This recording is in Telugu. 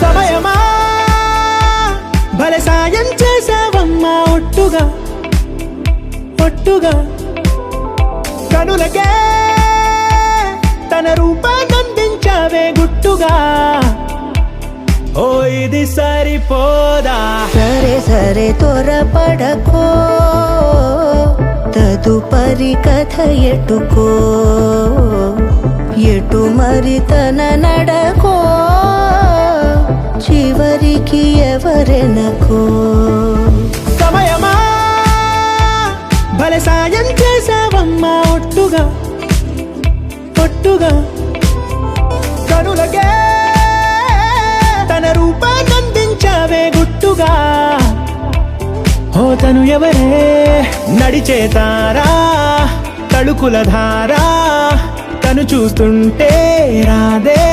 సమయమా భలే సాయం చేసావమ్మా ఒట్టుగా ఒట్టుగా కనులకే తన రూపాన్నందించావే గుట్టుగా ఓ ఇది సరిపోదా సరే సరే త్వరపడకో తదుపరి కథ ఎటుకో ఎటు మరి తన నడకో చివరికి ఎవరెనకో సమయమా భలే సాయం చేసావమ్మా ఒట్టుగా ఒట్టుగా కనులకే తన రూపాన్నందించావే గుట్టుగా ఓ తను ఎవరే నడిచే తారా తళుకుల ధారా తను చూస్తుంటే రాదే